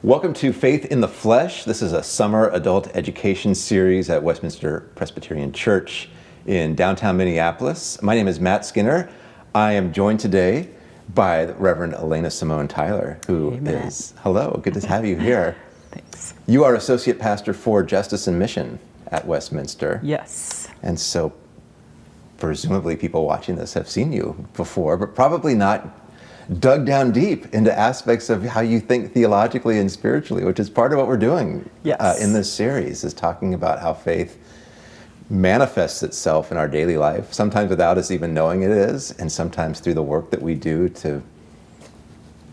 Welcome to Faith in the Flesh. This is a summer adult education series at Westminster Presbyterian Church in downtown Minneapolis. My name is Matt Skinner. I am joined today by the Reverend Alanna Simone Tyler, who is, hello, good to have you here. Thanks. You are Associate Pastor for Justice and Mission at Westminster. Yes. And so presumably people watching this have seen you before, but probably not dug down deep into aspects of how you think theologically and spiritually, which is part of what we're doing in this series, is talking about how faith manifests itself in our daily life, sometimes without us even knowing it is, and sometimes through the work that we do to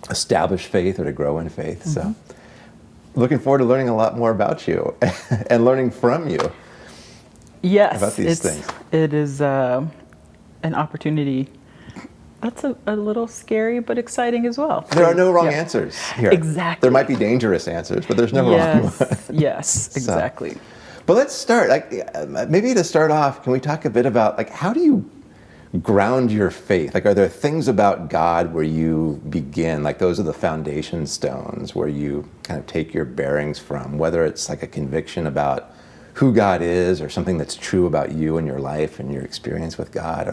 establish faith or to grow in faith. So looking forward to learning a lot more about you and learning from you about these things. It is an opportunity. That's a little scary, but exciting as well. There are no wrong answers here. Exactly. There might be dangerous answers, but there's no wrong ones. Yes, exactly. But let's start. Maybe to start off, can we talk a bit about how do you ground your faith? Are there things about God where you begin? Those are the foundation stones where you kind of take your bearings from, whether it's a conviction about who God is or something that's true about you and your life and your experience with God.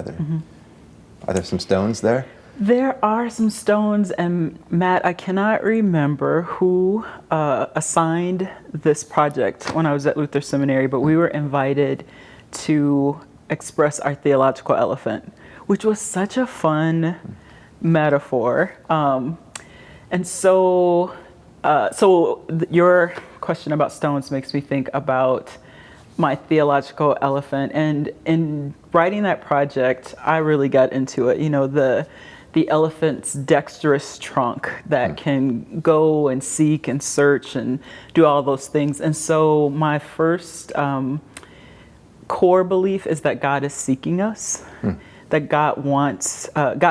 Are there some stones there? There are some stones, and Matt, I cannot remember who assigned this project when I was at Luther Seminary, but we were invited to express our theological elephant, which was such a fun metaphor. And so your question about stones makes me think about my theological elephant, and in writing that project, I really got into it. The elephant's dexterous trunk that can go and seek and search and do all those things. And so my first core belief is that God is seeking us, that God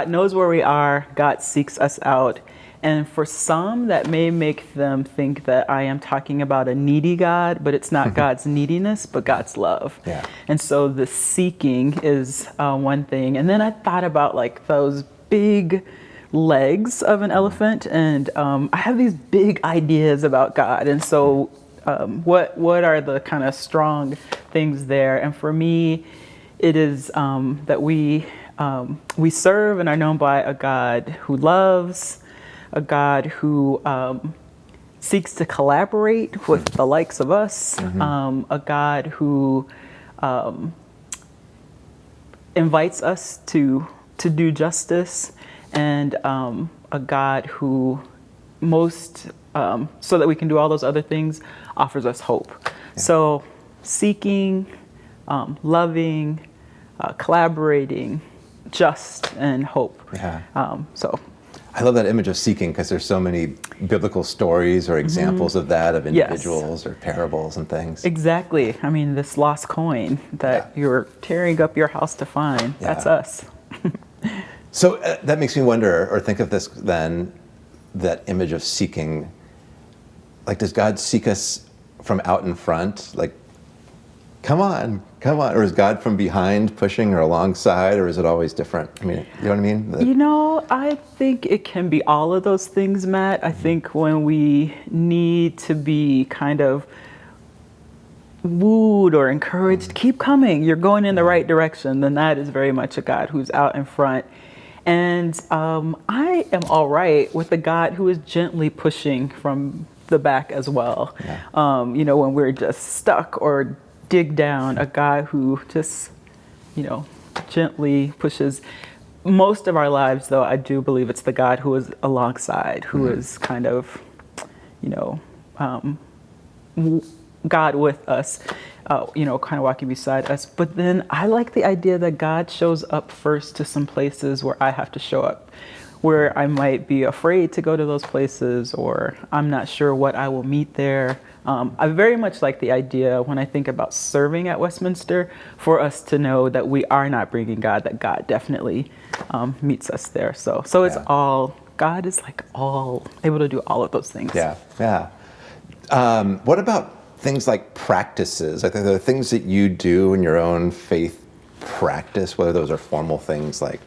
knows where we are, God seeks us out. And for some, that may make them think that I am talking about a needy God, but it's not God's neediness, but God's love. Yeah. And so the seeking is one thing. And then I thought about those big legs of an elephant, and I have these big ideas about God. And so what are the kind of strong things there? And for me, it is that we serve and are known by a God who loves, a God who seeks to collaborate with the likes of us, a God who invites us to do justice, and a God who so that we can do all those other things, offers us hope. Yeah. So seeking, loving, collaborating, just, and hope. Yeah. So I love that image of seeking because there's so many biblical stories or examples of that, of individuals or parables and things. Exactly. I mean, this lost coin that you're tearing up your house to find, that's us. So that makes me wonder, or think of this then, that image of seeking. Does God seek us from out in front? Come on. Or is God from behind pushing or alongside, or is it always different? I mean, you know what I mean? I think it can be all of those things, Matt. I think when we need to be kind of wooed or encouraged, keep coming, you're going in the right direction, then that is very much a God who's out in front. And I am all right with the God who is gently pushing from the back as well. Yeah. When we're just stuck or dig down, a God who just, gently pushes. Most of our lives, though, I do believe it's the God who is alongside, who is kind of, God with us, kind of walking beside us. But then I like the idea that God shows up first to some places where I have to show up, where I might be afraid to go to those places, or I'm not sure what I will meet there. I very much like the idea, when I think about serving at Westminster, for us to know that we are not bringing God, that God definitely meets us there. So it's all, God is all able to do all of those things. Yeah. What about things like practices? I think there are things that you do in your own faith practice, whether those are formal things like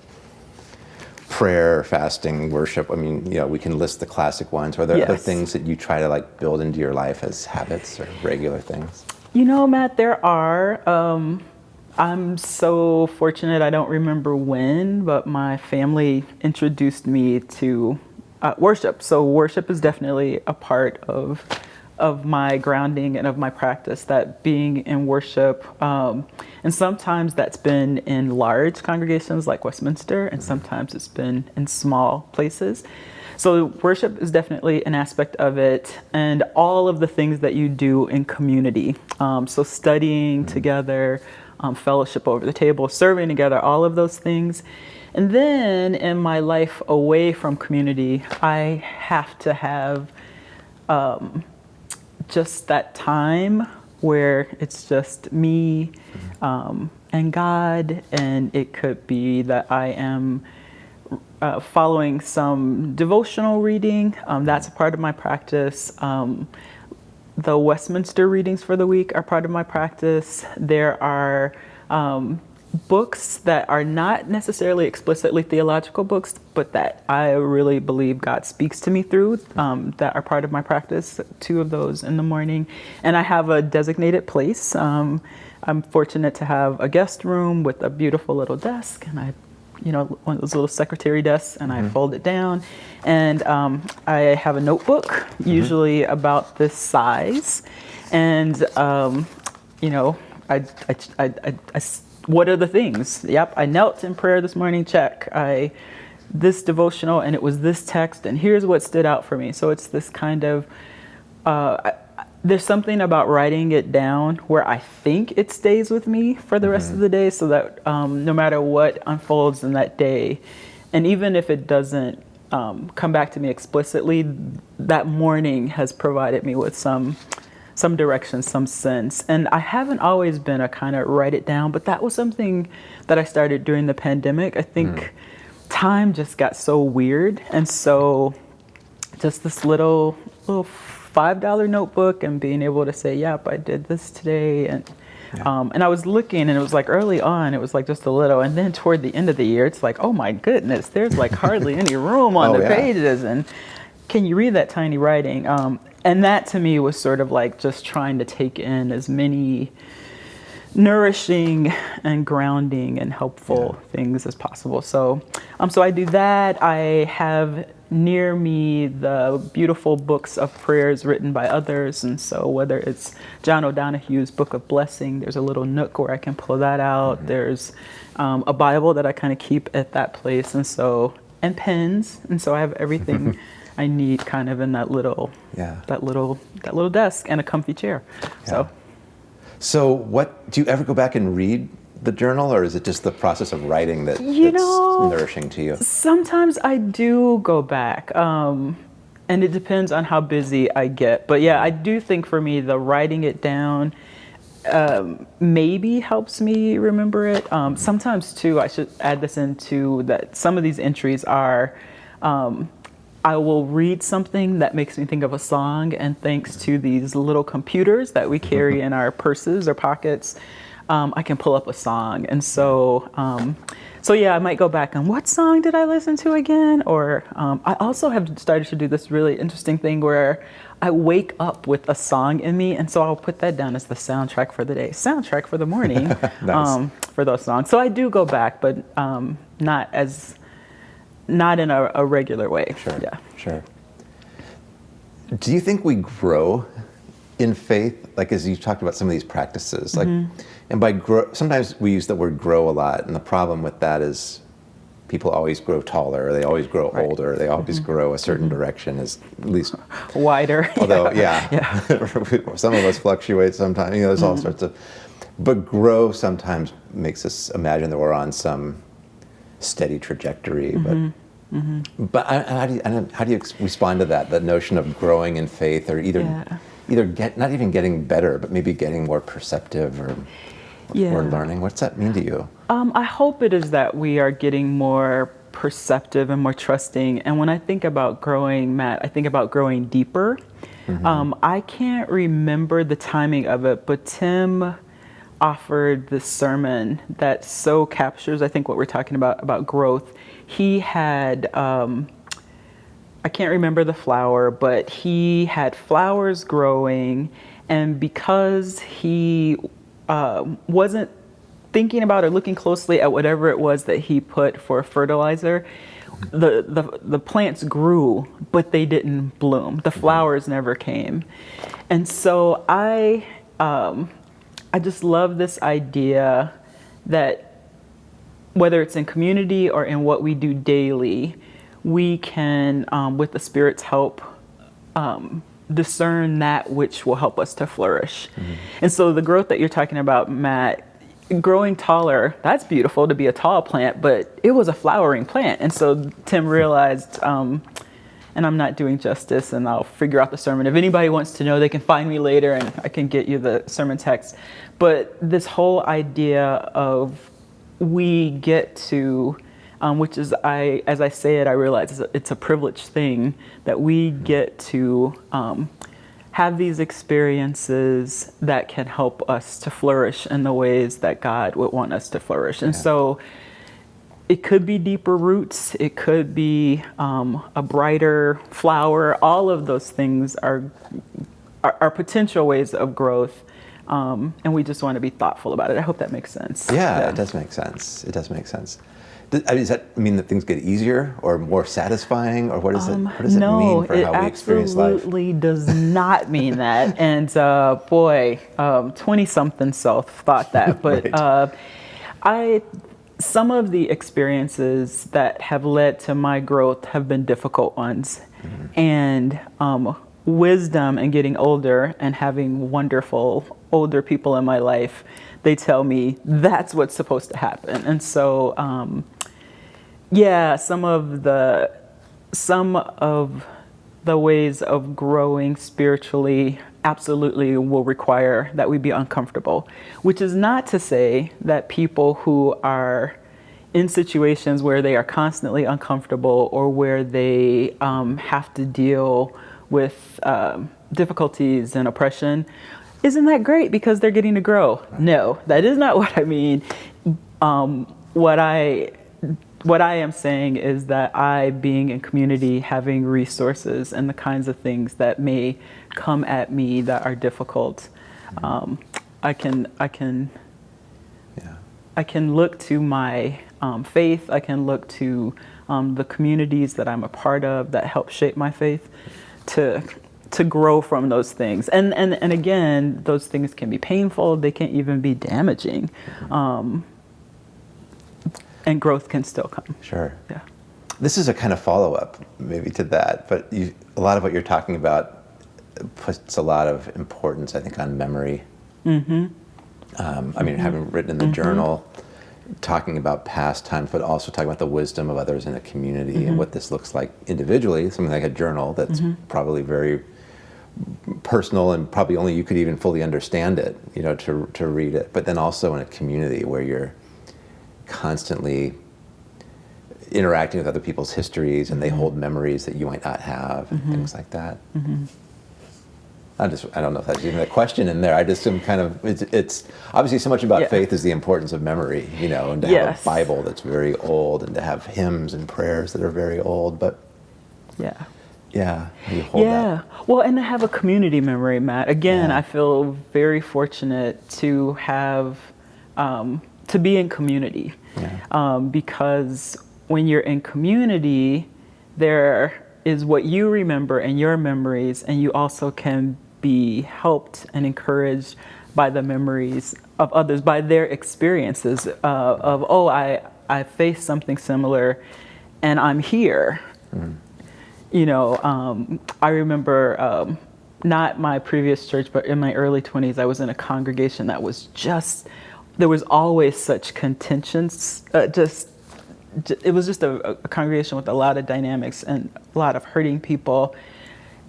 prayer, fasting, worship. I mean, we can list the classic ones. Are there other Yes. things that you try to like build into your life as habits or regular things? Matt, there are. I'm so fortunate. I don't remember when, but my family introduced me to worship. So worship is definitely a part of my grounding and of my practice. That being in worship, and sometimes that's been in large congregations like Westminster, and sometimes it's been in small places. So worship is definitely an aspect of it, and all of the things that you do in community. So studying together, fellowship over the table, serving together, all of those things. And then in my life away from community, I have to have just that time where it's just me and God, and it could be that I am following some devotional reading. That's a part of my practice. The Westminster readings for the week are part of my practice. There are books that are not necessarily explicitly theological books, but that I really believe God speaks to me through, that are part of my practice, 2 of those in the morning. And I have a designated place. I'm fortunate to have a guest room with a beautiful little desk, and one of those little secretary desks, and I fold it down. And I have a notebook, usually about this size. And, what are the things? Yep, I knelt in prayer this morning, check. This devotional, and it was this text, and here's what stood out for me. So it's this kind of, there's something about writing it down where I think it stays with me for the rest of the day, so that no matter what unfolds in that day, and even if it doesn't come back to me explicitly, that morning has provided me with some direction, some sense. And I haven't always been a kind of write it down, but that was something that I started during the pandemic. I think time just got so weird, and so just this little $5 notebook, and being able to say, yep, I did this today. And I was looking, and it was like early on, it was like just a little. And then toward the end of the year, it's like, oh my goodness, there's like hardly any room on the pages. And can you read that tiny writing? And that to me was sort of like just trying to take in as many nourishing and grounding and helpful things as possible. So I do that. I have near me the beautiful books of prayers written by others. And so whether it's John O'Donohue's Book of Blessing, there's a little nook where I can pull that out. There's a Bible that I kind of keep at that place. And pens. And so I have everything I need kind of in that little desk, and a comfy chair. So what, do you ever go back and read the journal, or is it just the process of writing that's nourishing to you? Sometimes I do go back, and it depends on how busy I get. But yeah, I do think for me, the writing it down maybe helps me remember it. Sometimes too, I should add this into that some of these entries are, I will read something that makes me think of a song, and thanks to these little computers that we carry in our purses or pockets, I can pull up a song. And so I might go back and what song did I listen to again? Or I also have started to do this really interesting thing where I wake up with a song in me, and so I'll put that down as the soundtrack for the day, soundtrack for the morning. Nice. For those songs. So I do go back, but not in a regular way. Sure. Do you think we grow in faith? Like, as you talked about some of these practices, like, and by grow, sometimes we use the word grow a lot, and the problem with that is people always grow taller, or they always grow older, or they always grow a certain direction, at least wider. Although, some of us fluctuate sometimes. There's all sorts of, but grow sometimes makes us imagine that we're on some steady trajectory, but how do you respond to that? The notion of growing in faith, or either not even getting better, but maybe getting more perceptive or learning. What's that mean to you? I hope it is that we are getting more perceptive and more trusting. And when I think about growing, Matt, I think about growing deeper. I can't remember the timing of it, but Tim offered this sermon that so captures, I think, what we're talking about growth. He had, I can't remember the flower, but he had flowers growing, and because he wasn't thinking about or looking closely at whatever it was that he put for fertilizer, the plants grew, but they didn't bloom. The flowers never came. And so I just love this idea that whether it's in community or in what we do daily, we can, with the Spirit's help, discern that which will help us to flourish. And so the growth that you're talking about, Matt, growing taller, that's beautiful to be a tall plant, but it was a flowering plant. And so Tim realized, and I'm not doing justice, and I'll figure out the sermon. If anybody wants to know, they can find me later and I can get you the sermon text. But this whole idea of we get to, which is, as I say it, I realize it's a privileged thing that we get to have these experiences that can help us to flourish in the ways that God would want us to flourish. And so it could be deeper roots, it could be a brighter flower. All of those things are potential ways of growth. And we just want to be thoughtful about it. I hope that makes sense. Yeah, it does make sense. It does make sense. Does that mean that things get easier or more satisfying, or what does it mean for how we experience life? No, it absolutely does not mean that. And boy, 20-something self thought that. But right. Some of the experiences that have led to my growth have been difficult ones. And wisdom and getting older and having wonderful older people in my life, they tell me that's what's supposed to happen. And so, some of the ways of growing spiritually absolutely will require that we be uncomfortable, which is not to say that people who are in situations where they are constantly uncomfortable or where they have to deal with difficulties and oppression, isn't that great because they're getting to grow? No, that is not what I mean. What I am saying is that I, being in community, having resources and the kinds of things that may come at me that are difficult, I can look to my faith. I can look to the communities that I'm a part of that help shape my faith to grow from those things. And again, those things can be painful. They can even be damaging. And growth can still come. Sure. Yeah. This is a kind of follow-up maybe to that, but a lot of what you're talking about puts a lot of importance, I think, on memory. Having written in the journal, talking about past times, but also talking about the wisdom of others in a community and what this looks like individually, something like a journal that's probably very personal and probably only you could even fully understand it, to read it, but then also in a community where you're constantly interacting with other people's histories and they hold memories that you might not have, and things like that. I don't know if that's even a question in there. I just am kind of, it's obviously so much about faith is the importance of memory, and to have a Bible that's very old and to have hymns and prayers that are very old, but you hold that. Well, and to have a community memory, Matt. Again, I feel very fortunate to have, to be in community. Because when you're in community, there is what you remember and your memories, and you also can be helped and encouraged by the memories of others, by their experiences of, I faced something similar and I'm here. I remember not my previous church, but in my early 20s, I was in a congregation that was there was always such contentions, it was just a congregation with a lot of dynamics and a lot of hurting people.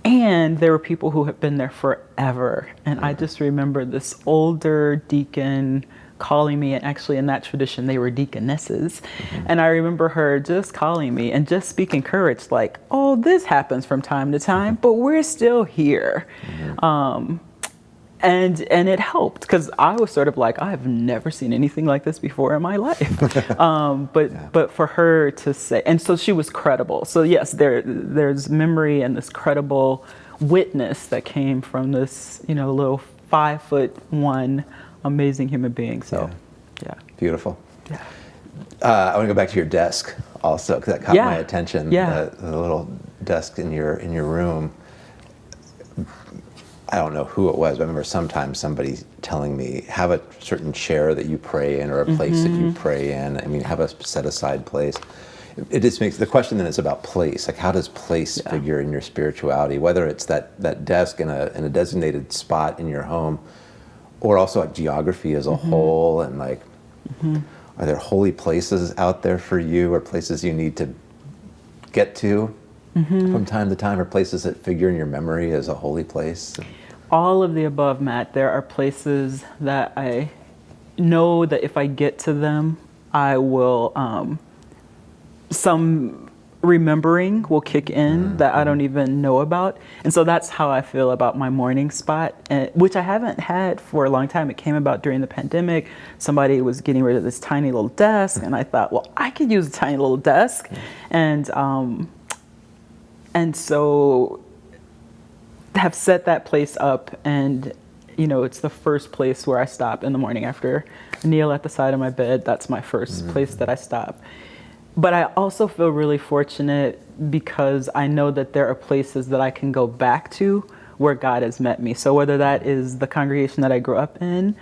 And there were people who have been there forever. And I just remember this older deacon calling me, and actually in that tradition, they were deaconesses. And I remember her just calling me and just speaking courage, like, oh, this happens from time to time, but we're still here. And it helped because I was sort of like, I have never seen anything like this before in my life. But for her to say, and so she was credible. So yes, there's memory and this credible witness that came from this, little 5'1" amazing human being. So, yeah. Beautiful. Yeah. I want to go back to your desk also, because that caught my attention. Yeah. The little desk in your room. I don't know who it was, but I remember sometimes somebody telling me, have a certain chair that you pray in or a place that you pray in. I mean, have a set aside place. It just makes the question then is about place. Like, how does place figure in your spirituality? Whether it's that desk in a designated spot in your home, or also like geography as a whole, and like, are there holy places out there for you, or places you need to get to from time to time, or places that figure in your memory as a holy place? All of the above, Matt. There are places that I know that if I get to them, I will, some remembering will kick in that I don't even know about. And so that's how I feel about my morning spot, which I haven't had for a long time. It came about during the pandemic. Somebody was getting rid of this tiny little desk, and I thought, well, I could use a tiny little desk. And so have set that place up, and it's the first place where I stop in the morning after I kneel at the side of my bed. That's my first place that I stop. But I also feel really fortunate because I know that there are places that I can go back to where God has met me. So whether that is the congregation that I grew up in,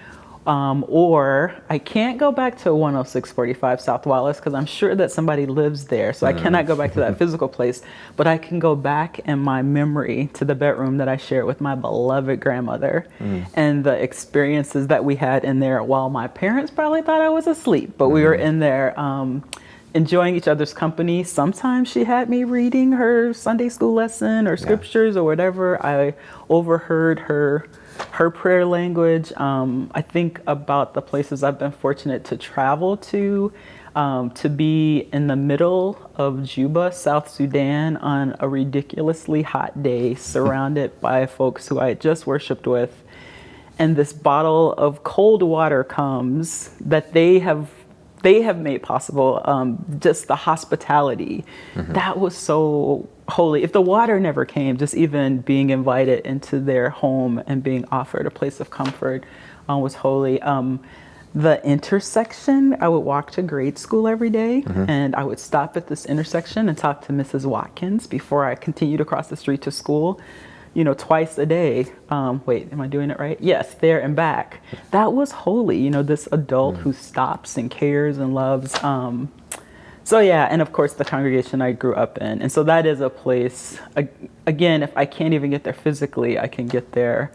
or I can't go back to 10645 South Wallace because I'm sure that somebody lives there. So I cannot go back to that physical place, but I can go back in my memory to the bedroom that I shared with my beloved grandmother and the experiences that we had in there while my parents probably thought I was asleep, but we were in there enjoying each other's company. Sometimes she had me reading her Sunday school lesson or scriptures or whatever. I overheard her prayer language. I think about the places I've been fortunate to travel to be in the middle of Juba, South Sudan on a ridiculously hot day, surrounded by folks who I had just worshiped with. And this bottle of cold water comes that they have made possible, just the hospitality. That was so holy. If the water never came, just even being invited into their home and being offered a place of comfort was holy. The intersection, I would walk to grade school every day, and I would stop at this intersection and talk to Mrs. Watkins before I continued across the street to school. Twice a day. Wait, am I doing it right? Yes, there and back. That was holy. This adult who stops and cares and loves. And of course the congregation I grew up in. And so that is a place, again, if I can't even get there physically, I can get there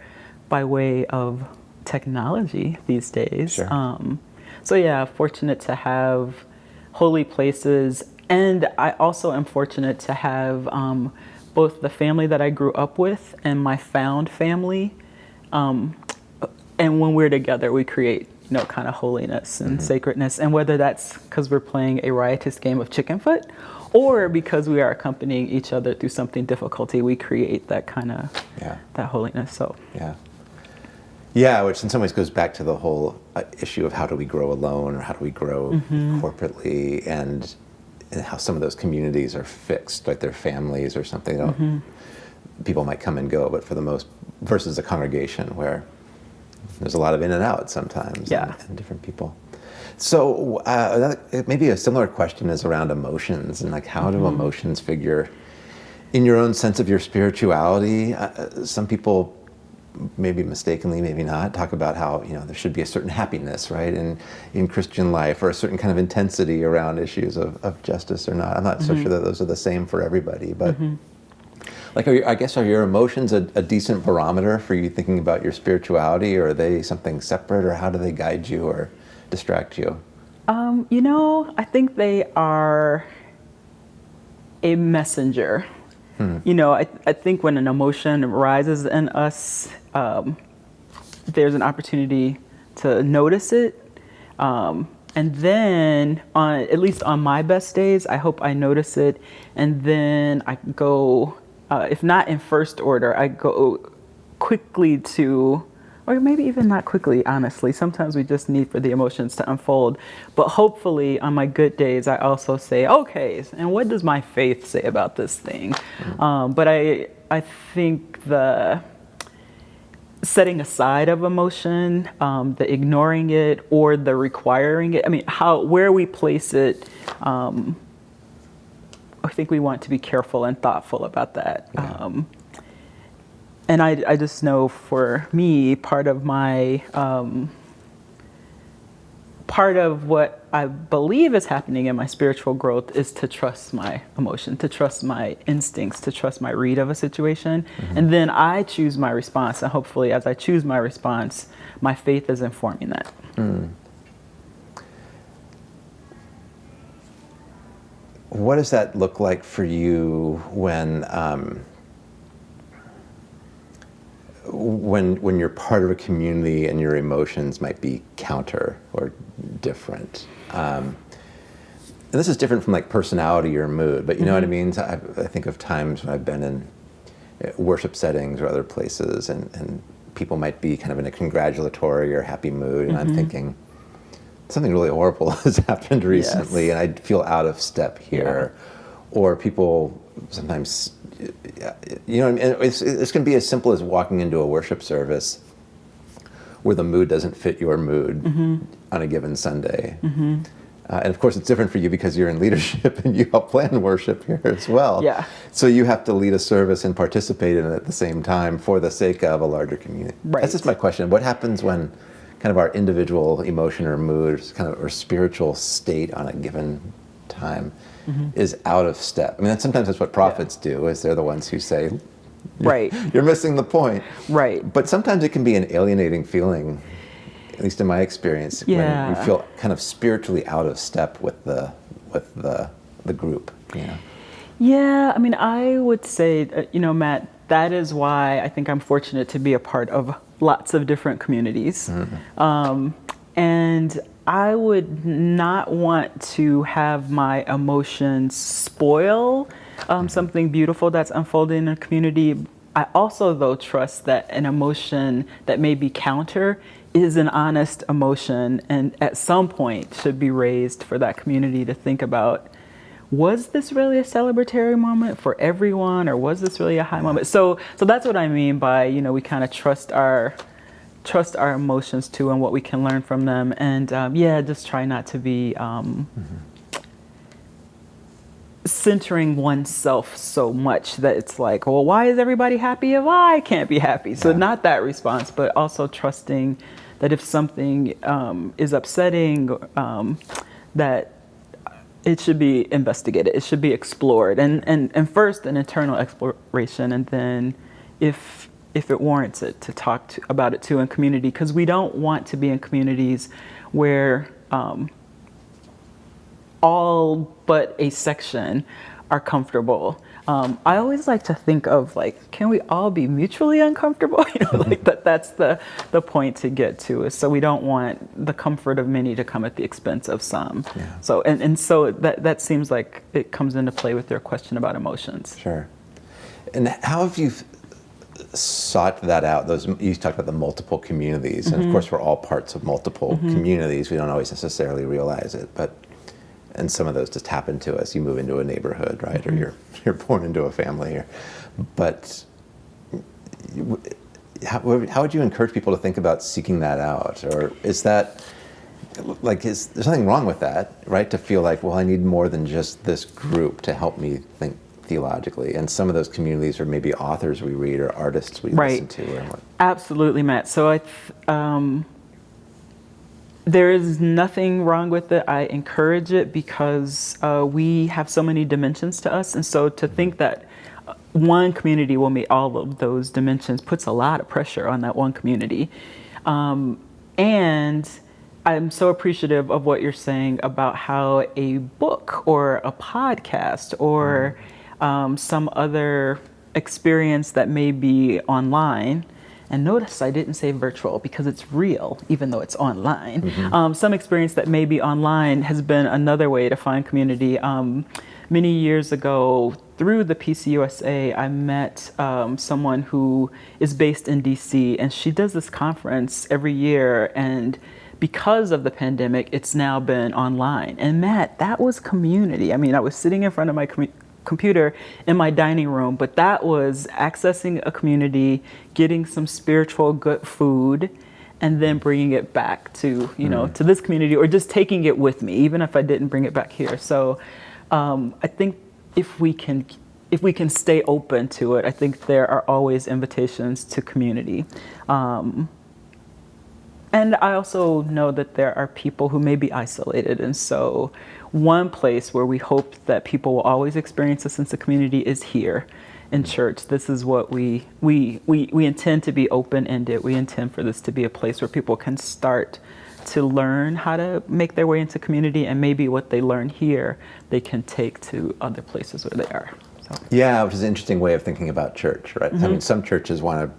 by way of technology these days. Sure. Fortunate to have holy places. And I also am fortunate to have both the family that I grew up with and my found family. And when we're together, we create, kind of holiness and sacredness. And whether that's because we're playing a riotous game of chicken foot or because we are accompanying each other through something difficulty, we create that kind of, that holiness. So, yeah, which in some ways goes back to the whole issue of how do we grow alone or how do we grow corporately, and how some of those communities are fixed, like their families or something. People might come and go, but for the most, versus a congregation where there's a lot of in and out sometimes, and different people. So maybe a similar question is around emotions, and like how do emotions figure in your own sense of your spirituality? Some people, maybe mistakenly, maybe not, talk about how there should be a certain happiness, right, in Christian life, or a certain kind of intensity around issues of justice or not. I'm not so sure that those are the same for everybody, but like, are your emotions a decent barometer for you thinking about your spirituality, or are they something separate, or how do they guide you or distract you? I think they are a messenger. I think when an emotion rises in us, there's an opportunity to notice it. And then, at least on my best days, I hope I notice it. And then I go, if not in first order, I go quickly to or maybe even not quickly, honestly. Sometimes we just need for the emotions to unfold. But hopefully on my good days, I also say, okay, and what does my faith say about this thing? But I think the setting aside of emotion, the ignoring it or the requiring it, I mean, where we place it, I think we want to be careful and thoughtful about that. Yeah. And I just know for me, part of what I believe is happening in my spiritual growth is to trust my emotion, to trust my instincts, to trust my read of a situation. And then I choose my response. And hopefully as I choose my response, my faith is informing that. What does that look like for you when you're part of a community and your emotions might be counter or different? And this is different from like personality or mood, but you know what I mean? So I think of times when I've been in worship settings or other places and people might be kind of in a congratulatory or happy mood, and I'm thinking, something really horrible has happened recently, and I feel out of step here. Or people sometimes, you know, it's going to be as simple as walking into a worship service where the mood doesn't fit your mood on a given Sunday. And of course, it's different for you because you're in leadership and you help plan worship here as well. Yeah. So you have to lead a service and participate in it at the same time for the sake of a larger community. Right. That's just my question. What happens when kind of our individual emotion or mood, kind of or spiritual state on a given time is out of step? I mean, sometimes that's what prophets do, is they're the ones who say, Right. you're missing the point. Right. But sometimes it can be an alienating feeling, at least in my experience, when you feel kind of spiritually out of step with the group, you know? Yeah, I mean, I would say, you know, Matt, that is why I think I'm fortunate to be a part of lots of different communities. And I would not want to have my emotions spoil something beautiful that's unfolding in a community. I also, though, trust that an emotion that may be counter is an honest emotion and at some point should be raised for that community to think about, was this really a celebratory moment for everyone, or was this really a high moment? So that's what I mean by, you know, we kind of trust our emotions too and what we can learn from them. And just try not to be centering oneself so much that it's like, well, why is everybody happy if I can't be happy? So not that response, but also trusting that if something is upsetting, that it should be investigated. It should be explored, and first an internal exploration, and then if it warrants it, to talk about it too in community, because we don't want to be in communities where all but a section are comfortable. I always like to think of like, can we all be mutually uncomfortable? You know, like that's the point to get to, is so we don't want the comfort of many to come at the expense of some. Yeah. So so that seems like it comes into play with your question about emotions. Sure. And how have you sought that out? You talked about the multiple communities, and of course we're all parts of multiple communities. We don't always necessarily realize it, and some of those just happen to us. You move into a neighborhood, right? Or you're born into a family here. But how would you encourage people to think about seeking that out? Or is that, like, there's nothing wrong with that, right? To feel like, well, I need more than just this group to help me think theologically. And some of those communities are maybe authors we read or artists we listen to. Or what. Absolutely, Matt. So there is nothing wrong with it. I encourage it because we have so many dimensions to us. And so to think that one community will meet all of those dimensions puts a lot of pressure on that one community. And I'm so appreciative of what you're saying about how a book or a podcast or some other experience that may be online. And notice I didn't say virtual because it's real, even though it's online. Some experience that may be online has been another way to find community. Many years ago, through the PCUSA, I met someone who is based in DC, and she does this conference every year. And because of the pandemic, it's now been online. And Matt, that was community. I mean, I was sitting in front of my computer in my dining room, but that was accessing a community, getting some spiritual good food, and then bringing it back to, to this community, or just taking it with me, even if I didn't bring it back here. So I think if we can stay open to it, I think there are always invitations to community. And I also know that there are people who may be isolated. And so one place where we hope that people will always experience a sense of community is here in church. This is what we intend to be open-ended. We intend for this to be a place where people can start to learn how to make their way into community, and maybe what they learn here, they can take to other places where they are. So. Yeah, which is an interesting way of thinking about church, right? I mean, some churches want to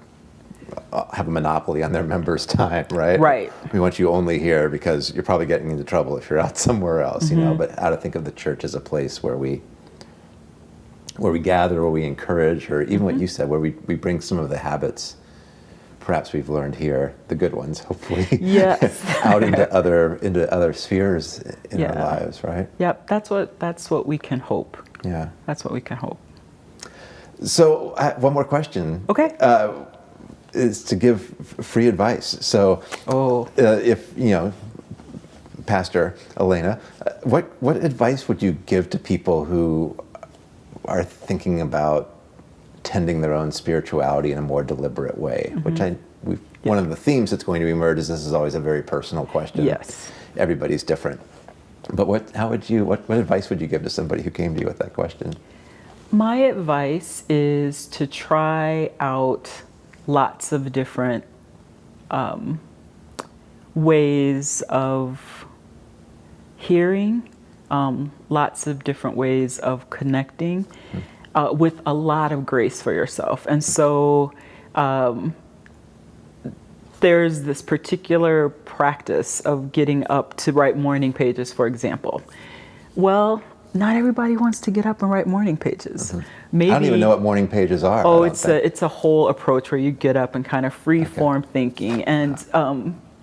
have a monopoly on their members' time, right? Right. We want you only here because you're probably getting into trouble if you're out somewhere else, but how to think of the church as a place where we gather, where we encourage, or even what you said, where we bring some of the habits perhaps we've learned here, the good ones, hopefully, yes. out into other spheres in our lives, right? Yep, that's what we can hope. Yeah. That's what we can hope. So one more question. Okay. Is to give free advice. So if, Pastor Alanna, what advice would you give to people who are thinking about tending their own spirituality in a more deliberate way? Which one of the themes that's going to emerge is this is always a very personal question. Yes. Everybody's different. But what advice would you give to somebody who came to you with that question? My advice is to try out lots of different ways of hearing, lots of different ways of connecting, with a lot of grace for yourself. And so there's this particular practice of getting up to write morning pages, for example. Well, not everybody wants to get up and write morning pages. Maybe, I don't even know what morning pages are. Oh, it's a whole approach where you get up and kind of free form thinking, and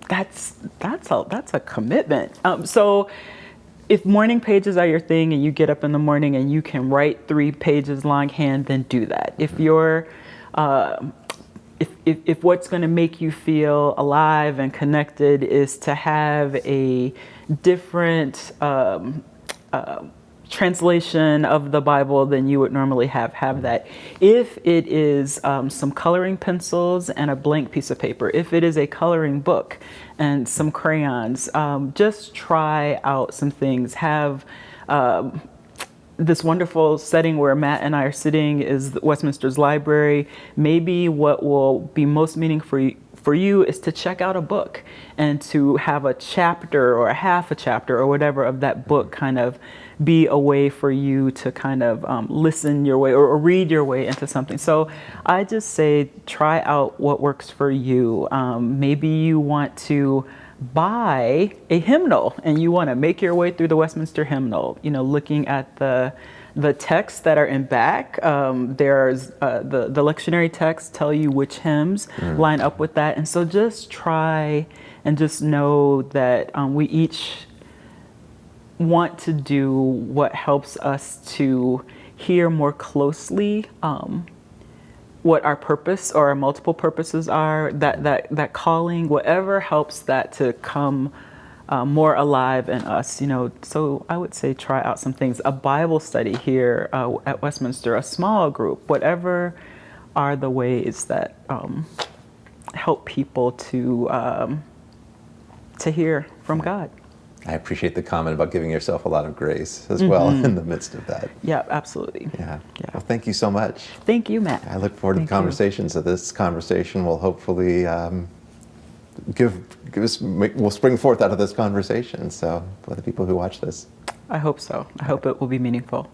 that's a commitment. So if morning pages are your thing and you get up in the morning and you can write 3 pages longhand, then do that. If you're if what's going to make you feel alive and connected is to have a different translation of the Bible than you would normally have that. If it is some coloring pencils and a blank piece of paper, if it is a coloring book and some crayons, just try out some things. Have this wonderful setting where Matt and I are sitting is Westminster's library. Maybe what will be most meaningful for you is to check out a book and to have a chapter or a half a chapter or whatever of that book kind of be a way for you to kind of listen your way or read your way into something. So I just say try out what works for you. Maybe you want to buy a hymnal and you want to make your way through the Westminster hymnal, looking at the texts that are in back. There's the lectionary texts tell you which hymns line up with that. And so just try and just know that we each want to do what helps us to hear more closely what our purpose or our multiple purposes are, that calling, whatever helps that to come more alive in us, So I would say try out some things. A Bible study here at Westminster, a small group, whatever are the ways that help people to hear from God. I appreciate the comment about giving yourself a lot of grace as well in the midst of that. Yeah, absolutely. Yeah. Well, thank you so much. Thank you, Matt. I look forward to the conversation. So this conversation will hopefully will spring forth out of this conversation. So for the people who watch this. I hope so. I hope it will be meaningful.